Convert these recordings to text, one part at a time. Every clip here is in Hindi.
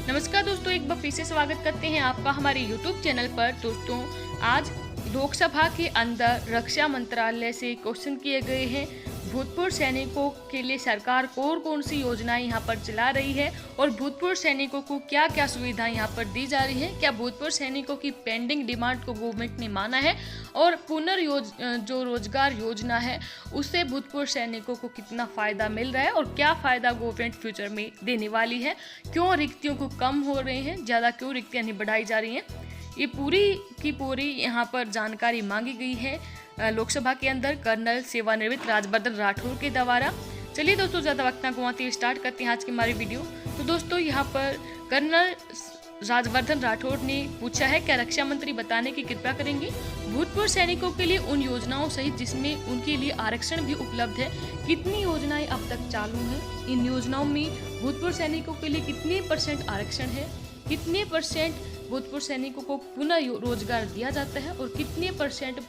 नमस्कार दोस्तों, एक बार फिर से स्वागत करते हैं आपका हमारे YouTube चैनल पर। दोस्तों, आज लोकसभा के अंदर रक्षा मंत्रालय से क्वेश्चन किए गए हैं भूतपूर्व सैनिकों के लिए सरकार कौन सी योजनाएं यहाँ पर चला रही है और भूतपूर्व सैनिकों को क्या क्या सुविधाएं यहाँ पर दी जा रही है। क्या भूतपूर्व सैनिकों की पेंडिंग डिमांड को गवर्नमेंट ने माना है और जो रोजगार योजना है उससे भूतपूर्व सैनिकों को कितना फ़ायदा मिल रहा है और क्या फ़ायदा गवर्नमेंट फ्यूचर में देने वाली है। क्यों रिक्तियों को कम हो रहे हैं, ज़्यादा क्यों रिक्तियाँ नहीं बढ़ाई जा रही हैं, ये पूरी की पूरी यहाँ पर जानकारी मांगी गई है लोकसभा के अंदर कर्नल सेवानिवृत्त राजवर्धन राठौर के द्वारा। चलिए दोस्तों, ज़्यादा वक्त ना गंवाते स्टार्ट करते हैं आज की हमारी वीडियो। तो दोस्तों, यहाँ पर कर्नल राजवर्धन राठौर ने पूछा है, क्या रक्षा मंत्री बताने की कृपा करेंगे भूतपूर्व सैनिकों के लिए उन योजनाओं सहित जिसमें उनके लिए आरक्षण भी उपलब्ध है, कितनी योजनाएं अब तक चालू हैं, इन योजनाओं में भूतपूर्व सैनिकों के लिए कितने % आरक्षण है, कितने % भूतपूर्व सैनिकों को पुनः रोजगार दिया जाता है और कितने %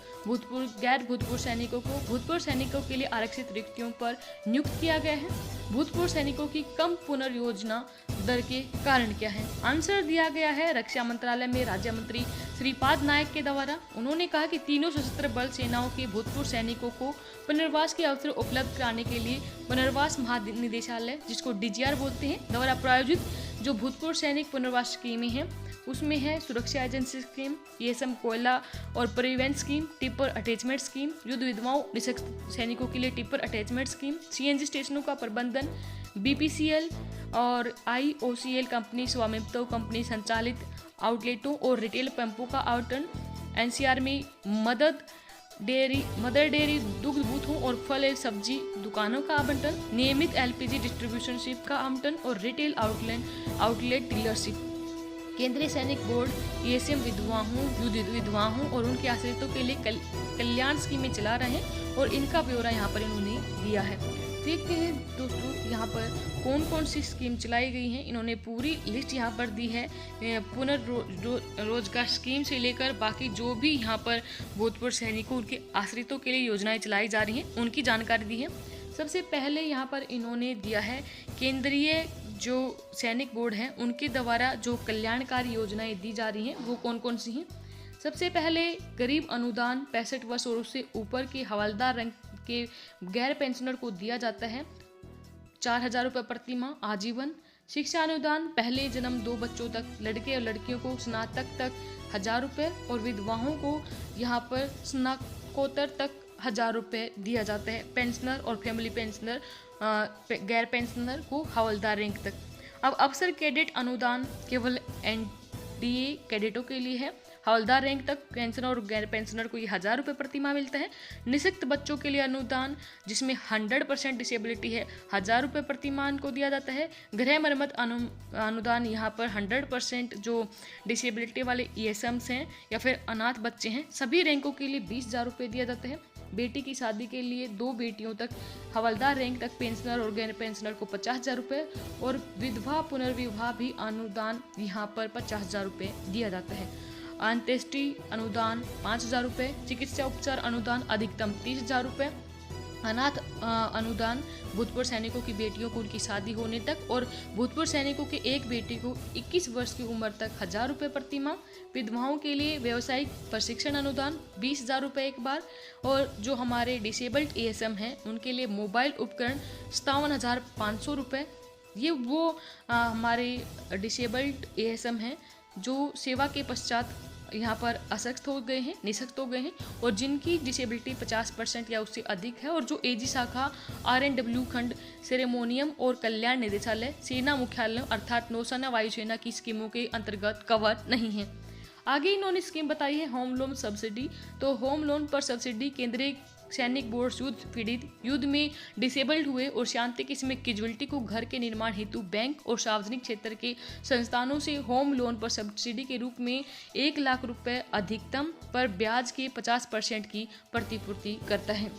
गैर भूतपूर्व सैनिकों को भूतपूर्व सैनिकों के लिए आरक्षित रिक्तियों पर नियुक्त किया गया है। भूतपूर्व सैनिकों की कम पुनर्योजना दर के कारण क्या है। आंसर दिया गया है रक्षा मंत्रालय में राज्य मंत्री श्रीपाद नायक के द्वारा। उन्होंने कहा कि तीनों सशस्त्र बल सेनाओं के भूतपूर्व सैनिकों को पुनर्वास के अवसर उपलब्ध कराने के लिए पुनर्वास महानिदेशालय, जिसको DGR बोलते हैं, द्वारा प्रायोजित जो भूतपूर्व सैनिक पुनर्वास स्कीमें हैं उसमें है सुरक्षा एजेंसी स्कीम, ESM कोयला और परिवहन स्कीम, टिपर अटैचमेंट स्कीम, युद्ध विधवाओं निःशक्त सैनिकों के लिए टिपर अटैचमेंट स्कीम, CNG स्टेशनों का प्रबंधन, BPCL और IOCL कंपनी स्वामित्व कंपनी संचालित आउटलेटों और रिटेल पंपों का आवंटन, NCR में मदर डेयरी दुग्ध बूथों और फल एवं सब्जी दुकानों का आवंटन, नियमित LPG डिस्ट्रीब्यूशनशिप का आवंटन और रिटेल आउटलेट डीलरशिप। केंद्रीय सैनिक बोर्ड ESM विधवाओं, युद्ध विधवाओं और उनके आश्रितों के लिए कल्याण स्कीमें चला रहे हैं और इनका ब्यौरा यहाँ पर इन्होंने दिया है। देखते हैं दोस्तों, यहाँ पर कौन सी स्कीम चलाई गई हैं। इन्होंने पूरी लिस्ट यहाँ पर दी है, रोजगार स्कीम से लेकर बाकी जो भी यहाँ पर भूतपूर्व सैनिकों उनके आश्रितों के लिए योजनाएं चलाई जा रही हैं उनकी जानकारी दी है। सबसे पहले यहाँ पर इन्होंने दिया है केंद्रीय जो सैनिक बोर्ड है उनके द्वारा जो कल्याणकारी योजनाएं दी जा रही हैं वो कौन सी हैं। सबसे पहले गरीब अनुदान 65 वर्ष और उससे ऊपर के हवलदार रंग के गैर पेंशनर को दिया जाता है 4,000 रुपये प्रति माह आजीवन। शिक्षा अनुदान पहले जन्म 2 बच्चों तक लड़के और लड़कियों को स्नातक तक 1,000 रुपये और विधवाओं को यहाँ पर स्नातकोत्तर तक 1,000 रुपये दिया जाता है। पेंशनर और फैमिली पेंशनर गैर पेंशनर को हवलदार रैंक तक। अब अफसर कैडेट अनुदान केवल NDA कैडेटों के लिए है। हवलदार रैंक तक पेंशनर और गैर पेंशनर को ये 1,000 रुपये प्रति माह मिलता है। निःशक्त बच्चों के लिए अनुदान जिसमें 100% डिसेबिलिटी है 1,000 रुपये प्रति माह को दिया जाता है। गृह मरम्मत अनुदान यहाँ पर 100% जो डिसेबिलिटी वाले ESMs हैं या फिर अनाथ बच्चे हैं सभी रैंकों के लिए 20,000 रुपये दिया जाता है। बेटी की शादी के लिए 2 बेटियों तक हवलदार रैंक तक पेंशनर और गैर पेंशनर को 50,000 रुपये और विधवा पुनर्विवाह भी अनुदान यहाँ पर 50,000 रुपये दिया जाता है। अंत्येष्टि अनुदान 5,000 रुपये, चिकित्सा उपचार अनुदान अधिकतम 30,000 रुपये, अनाथ अनुदान भूतपूर्व सैनिकों की बेटियों को उनकी शादी होने तक और भूतपूर्व सैनिकों के एक बेटी को 21 वर्ष की उम्र तक 1,000 रुपये प्रति माह। विधवाओं के लिए व्यावसायिक प्रशिक्षण अनुदान 20,000 रुपये एक बार और जो हमारे डिसेबल्ड ESM हैं उनके लिए मोबाइल उपकरण 57,500 रुपये। ये वो हमारे डिसेबल्ड ESM हैं जो सेवा के पश्चात यहाँ पर अशक्त हो गए हैं, निःशक्त हो गए हैं और जिनकी डिसेबिलिटी 50% या उससे अधिक है और जो AG शाखा RNW खंड सेरेमोनियम और कल्याण निदेशालय सेना मुख्यालयों अर्थात नौसेना वायुसेना की स्कीमों के अंतर्गत कवर नहीं है। आगे इन्होंने स्कीम बताई है होम लोन सब्सिडी। तो होम लोन पर सब्सिडी केंद्रीय सैनिक बोर्ड युद्ध पीड़ित, युद्ध में डिसेबल्ड हुए और शांति के समय कैजुअल्टी को घर के निर्माण हेतु बैंक और सार्वजनिक क्षेत्र के संस्थानों से होम लोन पर सब्सिडी के रूप में 1 लाख रुपए अधिकतम पर ब्याज के 50% की प्रतिपूर्ति करता है।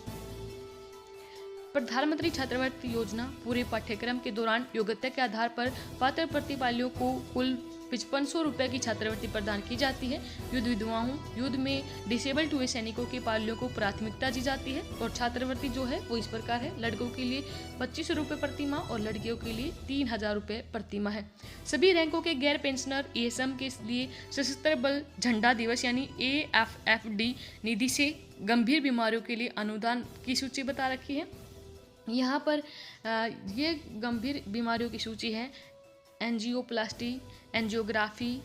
प्रधानमंत्री छात्रवृत्ति योजना पूरे पाठ्यक्रम के दौरान योग्यता के आधार पर पात्र प्रतिभागियों को कुल 5500 रुपये की छात्रवृत्ति प्रदान की जाती है। युद्ध विधवाओं, युद्ध में डिसेबल्ड हुए सैनिकों के पाल्यों को प्राथमिकता दी जाती है। और छात्रवृत्ति जो है वो इस प्रकार है, लड़कों के लिए 2500 रुपये प्रति माह और लड़कियों के लिए 3000 रुपये प्रति माह है। सभी रैंकों के गैर पेंशनर एएसएम के लिए सशस्त्र बल झंडा दिवस यानी AFFD निधि से गंभीर बीमारियों के लिए अनुदान की सूची बता रखी है। यहाँ पर ये गंभीर बीमारियों की सूची है: angioplasty, angiography,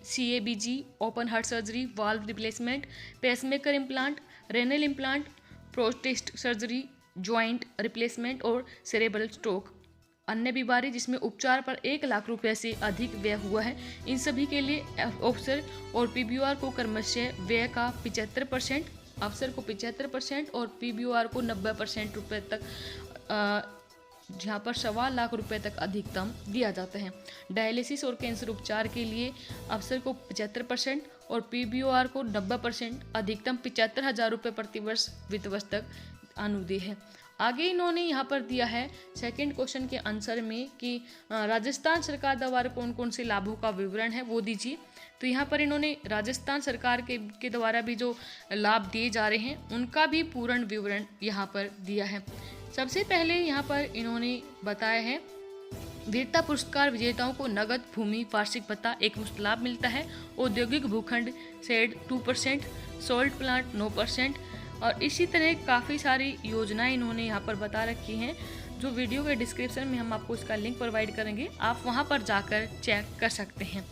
CABG, open heart surgery, valve replacement, pacemaker implant, renal implant, prostate surgery, joint replacement और सेरेब्रल स्ट्रोक। अन्य बीमारी जिसमें उपचार पर 1 लाख रुपए से अधिक व्यय हुआ है, इन सभी के लिए अफसर और PBOR को क्रमशः व्यय का 75%, अफसर को 75% और PBOR को 90% रुपये तक, जहाँ पर 1.25 लाख रुपए तक अधिकतम दिया जाता है। डायलिसिस और कैंसर उपचार के लिए अफसर को 75% और PBOR को 90%, अधिकतम 75,000 रुपये प्रति वर्ष वित्त वर्ष तक अनुदेय है। आगे इन्होंने यहाँ पर दिया है सेकंड क्वेश्चन के आंसर में कि राजस्थान सरकार द्वारा कौन कौन से लाभों का विवरण है वो दीजिए। तो यहाँ पर इन्होंने राजस्थान सरकार के द्वारा भी जो लाभ दिए जा रहे हैं उनका भी पूर्ण विवरण यहाँ पर दिया है। सबसे पहले यहाँ पर इन्होंने बताया है वीरता पुरस्कार विजेताओं को नगद भूमि वार्षिक भत्ता एक मुश्त लाभ मिलता है। औद्योगिक भूखंड शेड 2%, सोल्ट प्लांट 9%, और इसी तरह काफ़ी सारी योजनाएं इन्होंने यहाँ पर बता रखी हैं, जो वीडियो के डिस्क्रिप्शन में हम आपको इसका लिंक प्रोवाइड करेंगे, आप वहाँ पर जाकर चेक कर सकते हैं।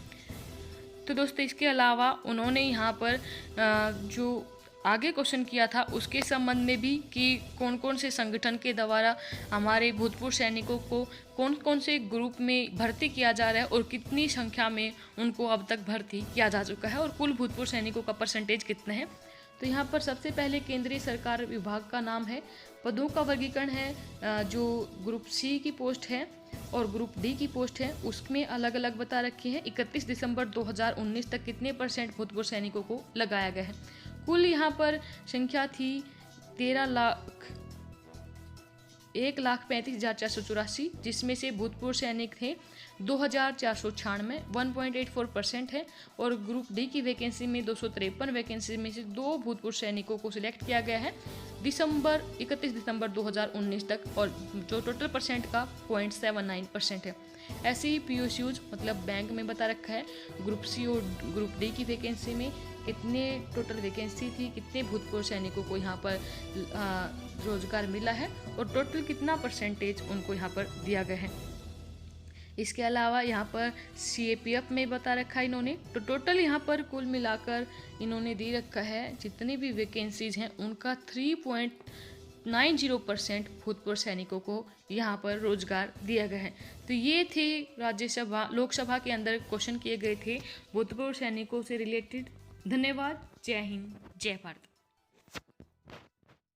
तो दोस्तों इसके अलावा उन्होंने यहाँ पर जो आगे क्वेश्चन किया था उसके संबंध में भी कि कौन कौन से संगठन के द्वारा हमारे भूतपूर्व सैनिकों को कौन कौन से ग्रुप में भर्ती किया जा रहा है और कितनी संख्या में उनको अब तक भर्ती किया जा चुका है और कुल भूतपूर्व सैनिकों का परसेंटेज कितना है। तो यहाँ पर सबसे पहले केंद्रीय सरकार विभाग का नाम है, पदों का वर्गीकरण है, जो ग्रुप C की पोस्ट है और ग्रुप D की पोस्ट है उसमें अलग अलग बता रखी है। 31 दिसंबर 2019 तक कितने % भूतपूर्व सैनिकों को लगाया गया है। कुल यहाँ पर संख्या थी 1,35,484, जिसमें से भूतपूर्व सैनिक थे 2,496, 1.84% है। और ग्रुप डी की वैकेंसी में 253 वैकेंसी में से 2 भूतपूर्व सैनिकों को सिलेक्ट किया गया है 31 दिसंबर 2019 तक, और जो टोटल परसेंट का 0.79% है। ऐसे ही PSUs मतलब बैंक में बता रखा है ग्रुप सी और ग्रुप डी की वैकेंसी में कितने टोटल वैकेंसी थी, कितने भूतपूर्व सैनिकों को यहाँ पर रोजगार मिला है और टोटल कितना परसेंटेज उनको यहाँ पर दिया गया है। इसके अलावा यहाँ पर CAPF में बता रखा है इन्होंने, तो टोटल यहाँ पर कुल मिलाकर इन्होंने दे रखा है जितनी भी वैकेंसीज हैं उनका 3.90% भूतपूर्व सैनिकों को यहाँ पर रोजगार दिया गया है। तो ये थे राज्यसभा लोकसभा के अंदर क्वेश्चन किए गए थे भूतपूर्व सैनिकों से रिलेटेड। धन्यवाद। जय हिंद, जय भारत।